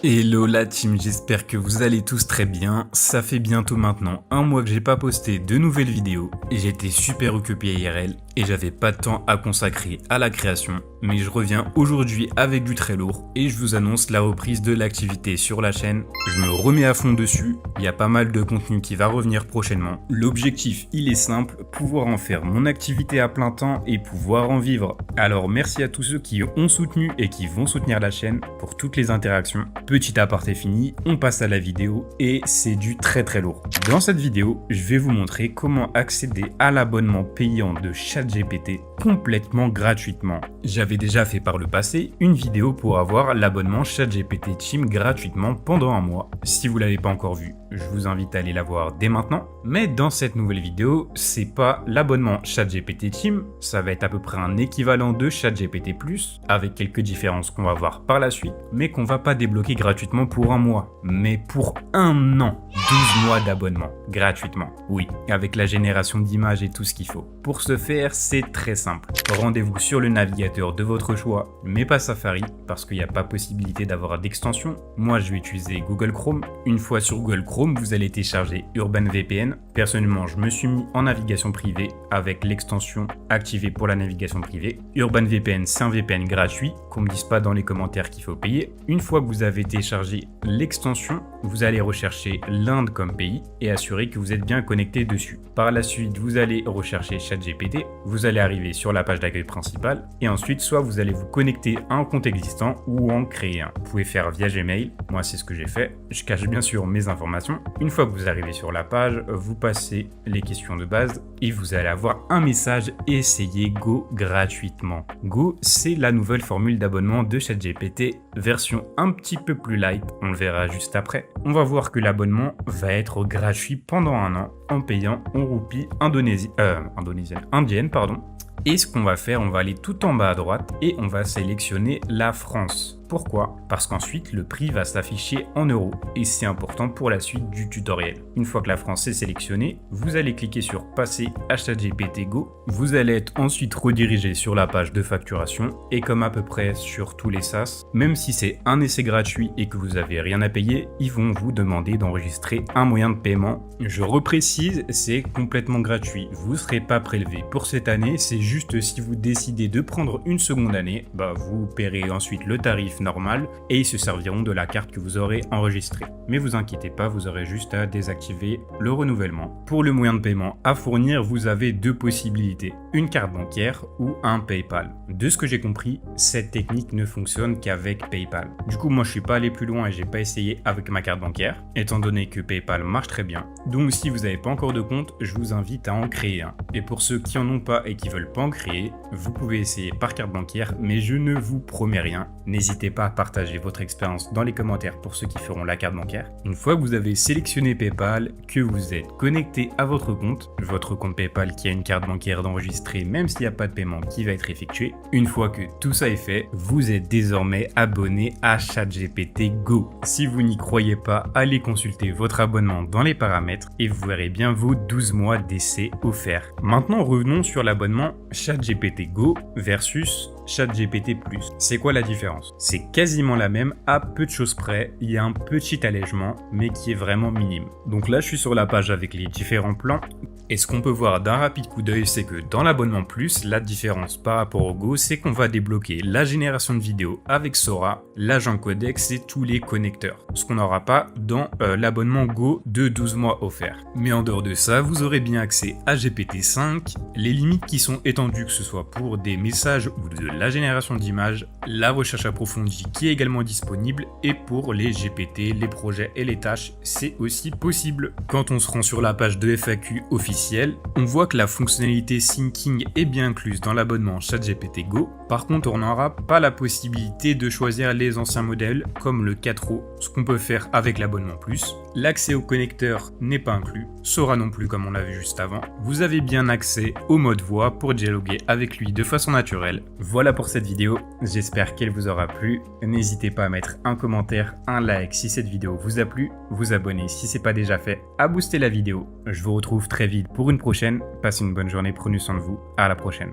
Hello la team, j'espère que vous allez tous très bien. Ça fait bientôt maintenant un mois que j'ai pas posté de nouvelles vidéos et j'étais super occupé IRL et j'avais pas de temps à consacrer à la création. Mais je reviens aujourd'hui avec du très lourd et je vous annonce la reprise de l'activité sur la chaîne. Je me remets à fond dessus, il y a pas mal de contenu qui va revenir prochainement. L'objectif il est simple, pouvoir en faire mon activité à plein temps et pouvoir en vivre. Alors merci à tous ceux qui ont soutenu et qui vont soutenir la chaîne pour toutes les interactions. Petit aparté fini, on passe à la vidéo et c'est du très lourd. Dans cette vidéo, je vais vous montrer comment accéder à l'abonnement payant de ChatGPT complètement gratuitement. J'avais déjà fait par le passé une vidéo pour avoir l'abonnement ChatGPT Team gratuitement pendant un mois. Si vous l'avez pas encore vu, je vous invite à aller la voir dès maintenant. Mais dans cette nouvelle vidéo, c'est pas l'abonnement ChatGPT Team, ça va être à peu près un équivalent de ChatGPT Plus, avec quelques différences qu'on va voir par la suite, mais qu'on va pas débloquer gratuitement pour un mois, mais pour un an. 12 mois d'abonnement, gratuitement. Oui, avec la génération d'images et tout ce qu'il faut. Pour ce faire, c'est très simple. Rendez-vous sur le navigateur de votre choix, mais pas Safari, parce qu'il n'y a pas possibilité d'avoir d'extension. Moi, je vais utiliser Google Chrome. Une fois sur Google Chrome, vous allez télécharger Urban VPN. Personnellement, je me suis mis en navigation privée avec l'extension activée pour la navigation privée. Urban VPN, c'est un VPN gratuit, qu'on me dise pas dans les commentaires qu'il faut payer. Une fois que vous avez téléchargé l'extension, vous allez rechercher l'Inde comme pays et assurer que vous êtes bien connecté dessus. Par la suite, vous allez rechercher ChatGPT, vous allez arriver sur la page d'accueil principale et ensuite, soit vous allez vous connecter à un compte existant ou en créer un. Vous pouvez faire via Gmail, moi c'est ce que j'ai fait. Je cache bien sûr mes informations. Une fois que vous arrivez sur la page, vous passez les questions de base et vous allez avoir un message « Essayez Go gratuitement ». Go, c'est la nouvelle formule d'abonnement de ChatGPT, version un petit peu plus light, on le verra juste après. On va voir que l'abonnement va être gratuit pendant un an en payant en roupies indiennes. Et ce qu'on va faire, on va aller tout en bas à droite et on va sélectionner la France. Pourquoi? Parce qu'ensuite, le prix va s'afficher en euros et c'est important pour la suite du tutoriel. Une fois que la France est sélectionnée, vous allez cliquer sur Passer à ChatGPT Go. Vous allez être ensuite redirigé sur la page de facturation et comme à peu près sur tous les SaaS, même si c'est un essai gratuit et que vous n'avez rien à payer, ils vont vous demander d'enregistrer un moyen de paiement. Je reprécise, c'est complètement gratuit. Vous ne serez pas prélevé pour cette année, c'est juste si vous décidez de prendre une seconde année, vous paierez ensuite le tarif normal et ils se serviront de la carte que vous aurez enregistrée. Mais vous inquiétez pas, vous aurez juste à désactiver le renouvellement. Pour le moyen de paiement à fournir, vous avez deux possibilités, une carte bancaire ou un PayPal. De ce que j'ai compris, cette technique ne fonctionne qu'avec PayPal. Du coup, moi je suis pas allé plus loin et j'ai pas essayé avec ma carte bancaire, étant donné que PayPal marche très bien. Donc si vous n'avez pas encore de compte, je vous invite à en créer un. Et pour ceux qui en ont pas et qui veulent pas en créer, vous pouvez essayer par carte bancaire, mais je ne vous promets rien. N'hésitez pas à partager votre expérience dans les commentaires pour ceux qui feront la carte bancaire. Une fois que vous avez sélectionné PayPal, que vous êtes connecté à votre compte PayPal qui a une carte bancaire d'enregistrer même s'il n'y a pas de paiement qui va être effectué, une fois que tout ça est fait, vous êtes désormais abonné à ChatGPT Go. Si vous n'y croyez pas, allez consulter votre abonnement dans les paramètres et vous verrez bien vos 12 mois d'essai offerts. Maintenant, revenons sur l'abonnement ChatGPT Go versus ChatGPT Plus. C'est quoi la différence? C'est quasiment la même à peu de choses près, il y a un petit allègement mais qui est vraiment minime. Donc là je suis sur la page avec les différents plans et ce qu'on peut voir d'un rapide coup d'œil c'est que dans l'abonnement Plus, la différence par rapport au Go c'est qu'on va débloquer la génération de vidéos avec Sora, l'agent codex et tous les connecteurs. Ce qu'on n'aura pas dans l'abonnement Go de 12 mois offert. Mais en dehors de ça, vous aurez bien accès à GPT-5, les limites qui sont étendues que ce soit pour des messages ou de la génération d'images, la recherche approfondie qui est également disponible et pour les GPT, les projets et les tâches, c'est aussi possible. Quand on se rend sur la page de FAQ officielle, on voit que la fonctionnalité Syncing est bien incluse dans l'abonnement ChatGPT Go. Par contre, on n'aura pas la possibilité de choisir les anciens modèles comme le 4O, ce qu'on peut faire avec l'abonnement Plus. L'accès au connecteur n'est pas inclus, Sora non plus comme on l'a vu juste avant. Vous avez bien accès au mode voix pour dialoguer avec lui de façon naturelle. Voilà pour cette vidéo, j'espère qu'elle vous aura plu. N'hésitez pas à mettre un commentaire, un like si cette vidéo vous a plu, vous abonner si c'est pas déjà fait, à booster la vidéo. Je vous retrouve très vite pour une prochaine, passez une bonne journée, prenez soin de vous, à la prochaine.